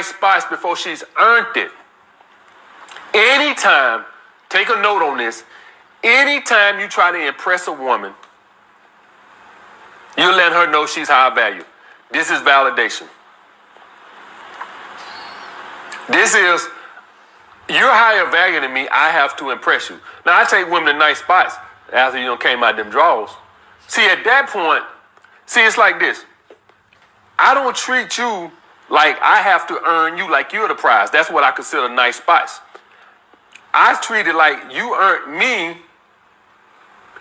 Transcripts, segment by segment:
nice spots before she's earned it. Anytime, take a note on this, anytime you try to impress a woman, you let her know she's high value. This is validation. This is, you're higher value than me, I have to impress you. Now, I take women to nice spots after you came out them drawers. See, at that point, see, it's like this. I don't treat you like I have to earn you like you're the prize. That's what I consider nice spots. I treat it like you earned me,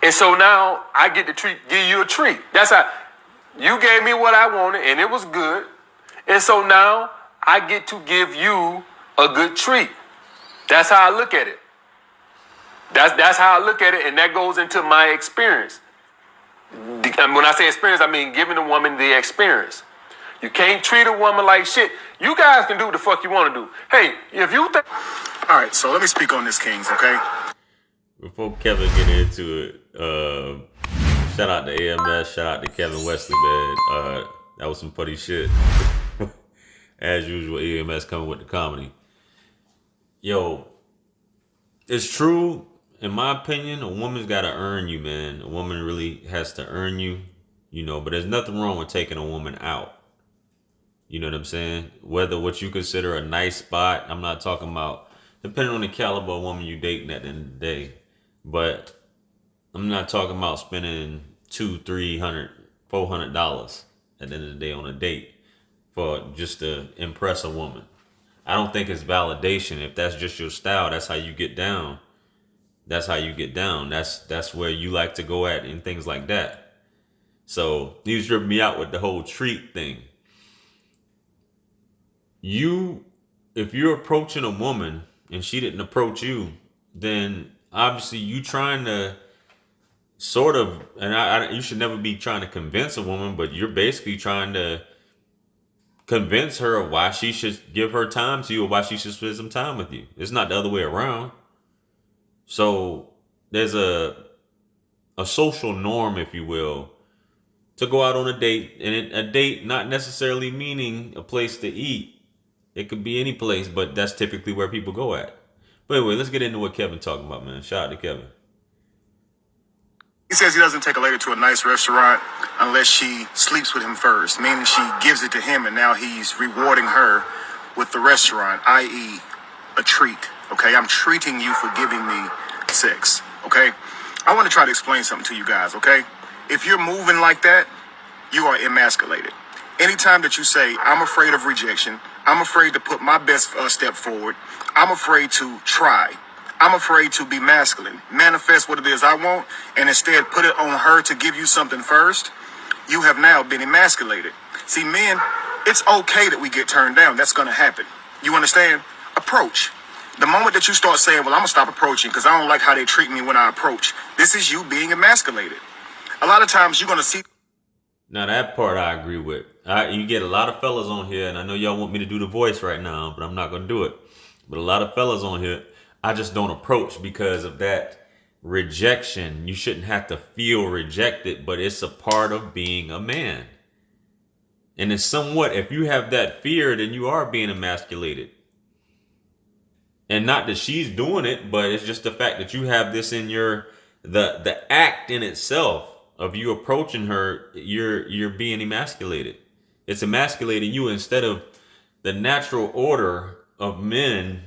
and so now I get to give you a treat. That's how you gave me what I wanted, and it was good. And so now I get to give you a good treat. That's how I look at it. That's how I look at it, and that goes into my experience. And when I say experience, I mean giving a woman the experience. You can't treat a woman like shit. You guys can do what the fuck you want to do. Hey, if you think... All right, so let me speak on this, Kings, okay? Before Kevin get into it, shout out to AMS, shout out to Kevin Wesley, man. That was some funny shit. As usual, AMS coming with the comedy. Yo, it's true. In my opinion, a woman's got to earn you, man. A woman really has to earn you, you know, but there's nothing wrong with taking a woman out. You know what I'm saying? Whether what you consider a nice spot, I'm not talking about, depending on the caliber of woman you dating at the end of the day. But I'm not talking about spending $200, $300, $400 at the end of the day on a date for just to impress a woman. I don't think it's validation. If that's just your style, that's how you get down. That's how you get down. That's where you like to go at and things like that. So he was ripping me out with the whole treat thing. If you're approaching a woman and she didn't approach you, then obviously you trying to sort of, and you should never be trying to convince a woman, but you're basically trying to convince her of why she should give her time to you or why she should spend some time with you. It's not the other way around. So there's a social norm, if you will, to go out on a date, and a date not necessarily meaning a place to eat. It could be any place, but that's typically where people go at. But anyway, let's get into what Kevin's talking about, man. Shout out to Kevin. He says he doesn't take a lady to a nice restaurant unless she sleeps with him first, meaning she gives it to him and now he's rewarding her with the restaurant, i.e. a treat. Okay, I'm treating you for giving me sex. Okay, I want to try to explain something to you guys. Okay, if you're moving like that, you are emasculated. Anytime that you say, I'm afraid of rejection, I'm afraid to put my best step forward, I'm afraid to try, I'm afraid to be masculine, manifest what it is I want, and instead put it on her to give you something first, you have now been emasculated. See, men, it's okay that we get turned down. That's going to happen. You understand? Approach. The moment that you start saying, well, I'm going to stop approaching because I don't like how they treat me when I approach, this is you being emasculated. A lot of times you're going to see... Now that part I agree with. You get a lot of fellas on here, and I know y'all want me to do the voice right now, but I'm not going to do it. But a lot of fellas on here, I just don't approach because of that rejection. You shouldn't have to feel rejected, but it's a part of being a man. And it's somewhat, if you have that fear, then you are being emasculated. And not that she's doing it, but it's just the fact that you have this in your, the act in itself of you approaching her, you're being emasculated. It's emasculating you instead of the natural order of men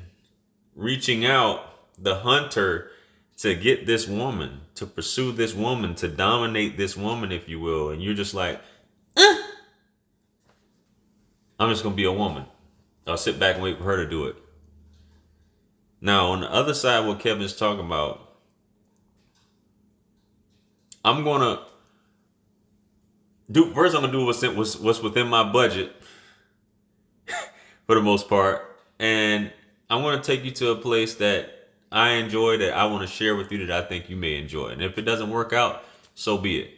reaching out, the hunter, to get this woman, to pursue this woman, to dominate this woman, if you will. And you're just like, I'm just going to be a woman. I'll sit back and wait for her to do it. Now, on the other side, what Kevin's talking about, I'm going to do what's within my budget for the most part. And I want to take you to a place that I enjoy, that I want to share with you, that I think you may enjoy. And if it doesn't work out, so be it.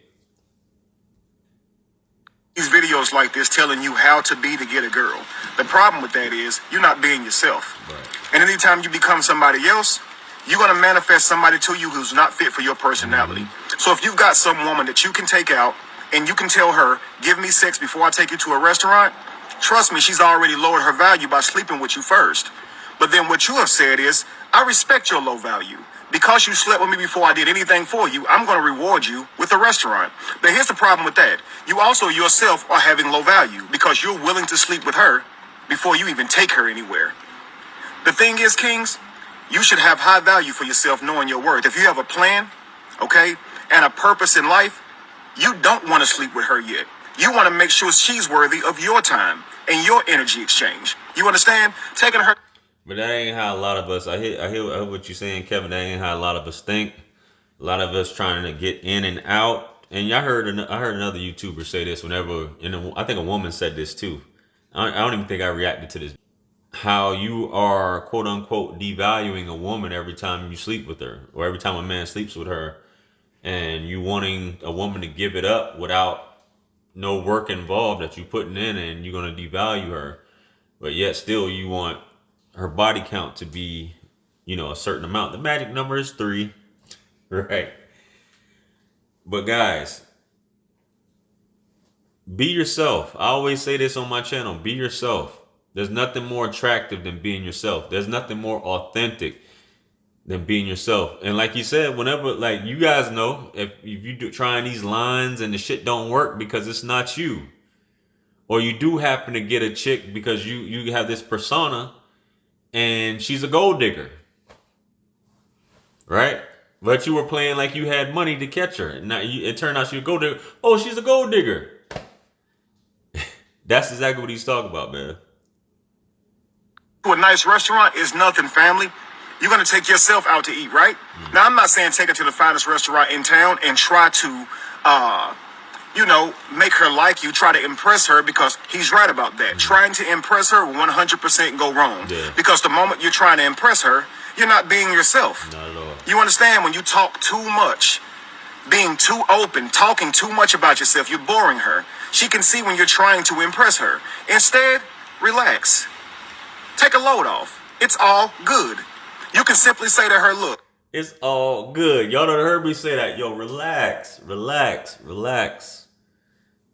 These videos like this telling you how to be to get a girl. The problem with that is you're not being yourself. Right. And anytime you become somebody else, you're going to manifest somebody to you who's not fit for your personality. Mm-hmm. So if you've got some woman that you can take out and you can tell her, give me sex before I take you to a restaurant, Trust me, she's already lowered her value by sleeping with you first. But then what you have said is, I respect your low value. Because you slept with me before I did anything for you, I'm going to reward you with a restaurant. But here's the problem with that. You also yourself are having low value because you're willing to sleep with her before you even take her anywhere. The thing is, Kings, you should have high value for yourself knowing your worth. If you have a plan, okay, and a purpose in life, you don't want to sleep with her yet. You want to make sure she's worthy of your time and your energy exchange. You understand? Taking her... But that ain't how a lot of us. I hear what you're saying, Kevin. That ain't how a lot of us think. A lot of us trying to get in and out. And I heard another YouTuber say this whenever. And I think a woman said this too. I don't even think I reacted to this. How you are quote unquote devaluing a woman every time you sleep with her, or every time a man sleeps with her, and you wanting a woman to give it up without no work involved that you putting in, and you're gonna devalue her. But yet still you want her body count to be, a certain amount. The magic number is 3, right? But guys, be yourself. I always say this on my channel, be yourself. There's nothing more attractive than being yourself. There's nothing more authentic than being yourself. And like you said, whenever, like you guys know, if you do trying these lines and the shit don't work because it's not you, or you do happen to get a chick because you have this persona and she's a gold digger, right? But you were playing like you had money to catch her. And now it turned out she's a gold digger. Oh, she's a gold digger. That's exactly what he's talking about, man. To a nice restaurant is nothing, family. You're going to take yourself out to eat, right? Now, I'm not saying take her to the finest restaurant in town and try to, make her like you, try to impress her, because he's right about that. Trying to impress her will 100% go wrong. Yeah. Because the moment you're trying to impress her, you're not being yourself. Not at all. You understand? When you talk too much, being too open, talking too much about yourself, you're boring her. She can see when you're trying to impress her. Instead, relax. Take a load off. It's all good. You can simply say to her, look. It's all good. Y'all done heard me say that. Yo, relax, relax, relax.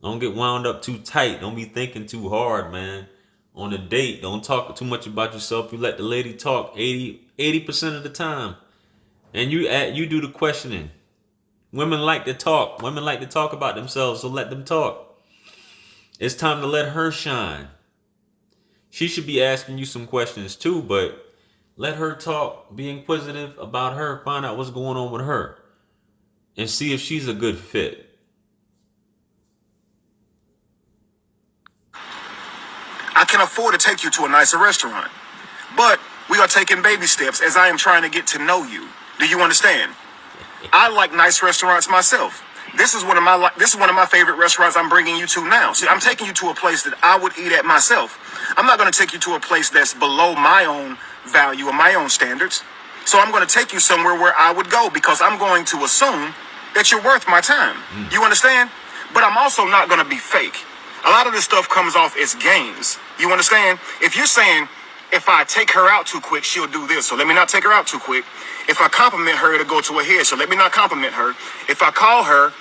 Don't get wound up too tight. Don't be thinking too hard, man. On a date, don't talk too much about yourself. You let the lady talk 80% of the time. And you do the questioning. Women like to talk. Women like to talk about themselves, so let them talk. It's time to let her shine. She should be asking you some questions too, but let her talk. Be inquisitive about her. Find out what's going on with her. And see if she's a good fit. I can afford to take you to a nicer restaurant, but we are taking baby steps as I am trying to get to know you. Do you understand? I like nice restaurants myself. This is one of my favorite restaurants I'm bringing you to now. See, I'm taking you to a place that I would eat at myself. I'm not going to take you to a place that's below my own value or my own standards. So I'm going to take you somewhere where I would go, because I'm going to assume that you're worth my time. You understand? But I'm also not going to be fake. A lot of this stuff comes off as games. You understand? If you're saying, if I take her out too quick, she'll do this, so let me not take her out too quick. If I compliment her, it'll go to her head, so let me not compliment her. If I call her,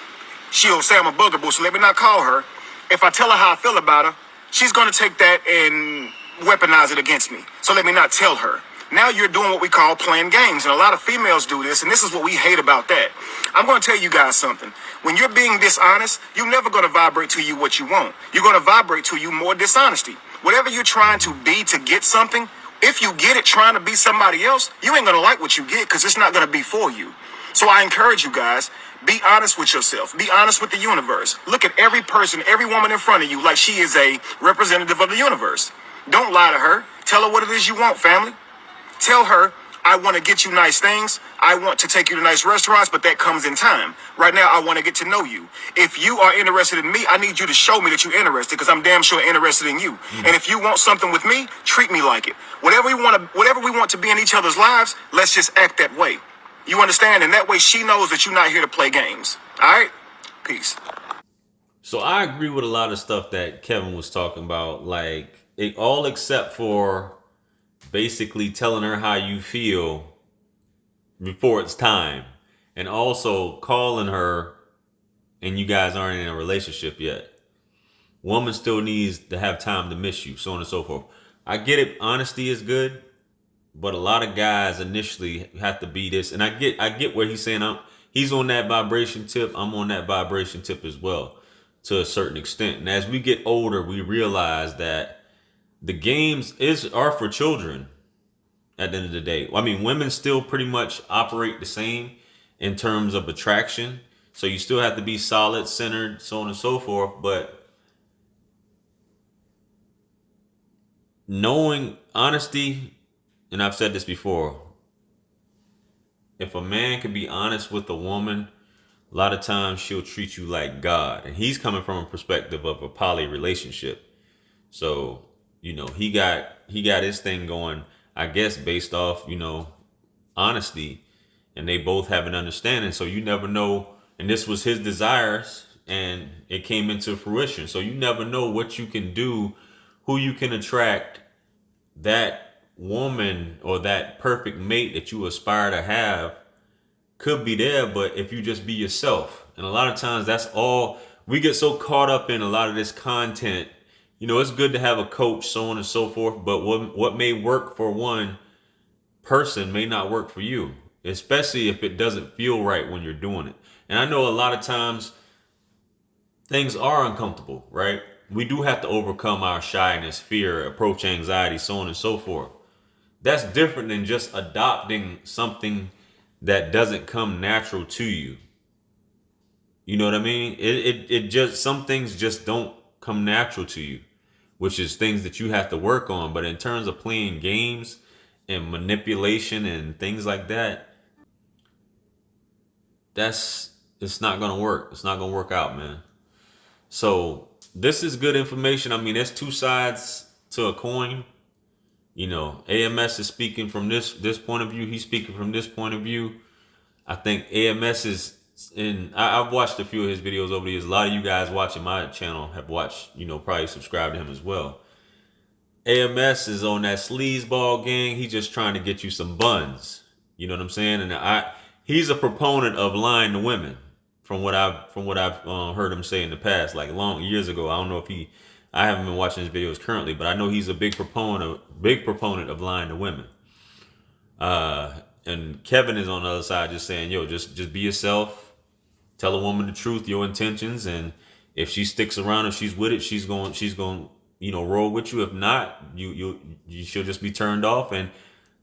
she'll say I'm a bugaboo, so let me not call her. If I tell her how I feel about her, she's going to take that and weaponize it against me, so let me not tell her. Now you're doing what we call playing games, and a lot of females do this, and this is what we hate about that. I'm going to tell you guys something. When you're being dishonest, you're never going to vibrate to you what you want. You're going to vibrate to you more dishonesty. Whatever you're trying to be to get something, if you get it trying to be somebody else, you ain't going to like what you get, because it's not going to be for you. So I encourage you guys, be honest with yourself. Be honest with the universe. Look at every person, every woman in front of you like she is a representative of the universe. Don't lie to her. Tell her what it is you want, family. Tell her, I want to get you nice things. I want to take you to nice restaurants, but that comes in time. Right now, I want to get to know you. If you are interested in me, I need you to show me that you're interested, because I'm damn sure interested in you. And if you want something with me, treat me like it. Whatever we want to be in each other's lives, let's just act that way. You understand? And that way she knows that you're not here to play games. All right? Peace. So I agree with a lot of stuff that Kevin was talking about, like all except for basically telling her how you feel before it's time, and also calling her and you guys aren't in a relationship yet. Woman still needs to have time to miss you, so on and so forth. I get it. Honesty is good, but a lot of guys initially have to be this. And I get where he's saying he's on that vibration tip. I'm on that vibration tip as well, to a certain extent. And as we get older, we realize that the games are for children at the end of the day. I mean, women still pretty much operate the same in terms of attraction. So you still have to be solid, centered, so on and so forth. But knowing honesty, and I've said this before, if a man can be honest with a woman, a lot of times she'll treat you like God. And he's coming from a perspective of a poly relationship. So, you know, he got his thing going, I guess, based off, you know, honesty, and they both have an understanding. So you never know. And this was his desires, and it came into fruition. So you never know what you can do, who you can attract, that woman or that perfect mate that you aspire to have could be there. But if you just be yourself, and a lot of times that's all we get so caught up in, a lot of this content. You know, it's good to have a coach, so on and so forth, but what may work for one person may not work for you, especially if it doesn't feel right when you're doing it. And I know a lot of times things are uncomfortable, right? We do have to overcome our shyness, fear, approach anxiety, so on and so forth. That's different than just adopting something that doesn't come natural to you. You know what I mean? It just, some things just don't come natural to you, which is things that you have to work on. But in terms of playing games and manipulation and things like that, it's not going to work. It's not going to work out, man. So this is good information. I mean, there's two sides to a coin. You know, AMS is speaking from this point of view. He's speaking from this point of view. I think AMS is I've watched a few of his videos over the years. A lot of you guys watching my channel have watched, you know, probably subscribe to him as well. AMS is on that sleazeball gang. He's just trying to get you some buns. You know what I'm saying? And he's a proponent of lying to women, from what I've heard him say in the past, like long years ago. I don't know if I haven't been watching his videos currently, but I know he's a big proponent of lying to women. And Kevin is on the other side, just saying, yo, just be yourself. Tell a woman the truth, your intentions, and if she sticks around, if she's with it, she's going, you know, roll with you. If not, she'll just be turned off. And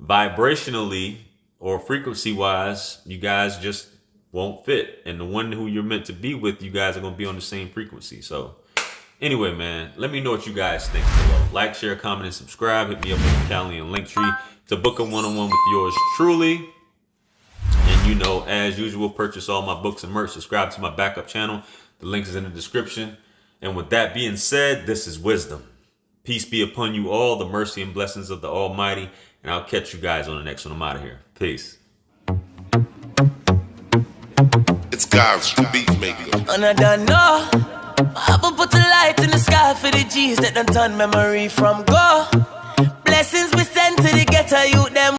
vibrationally or frequency wise, you guys just won't fit. And the one who you're meant to be with, you guys are going to be on the same frequency. So anyway, man, let me know what you guys think below. Like, share, comment, and subscribe. Hit me up on the Calendly and Linktree to book a one-on-one with yours truly. And you know, as usual, purchase all my books and merch. Subscribe to my backup channel. The link is in the description. And with that being said, this is wisdom. Peace be upon you all, the mercy and blessings of the Almighty. And I'll catch you guys on the next one. I'm out of here. Peace. It's God's beat maker. And I don't know. I haven't put a light in the sky for the G's that done turn memory from go. Blessings we send to the ghetto youth them.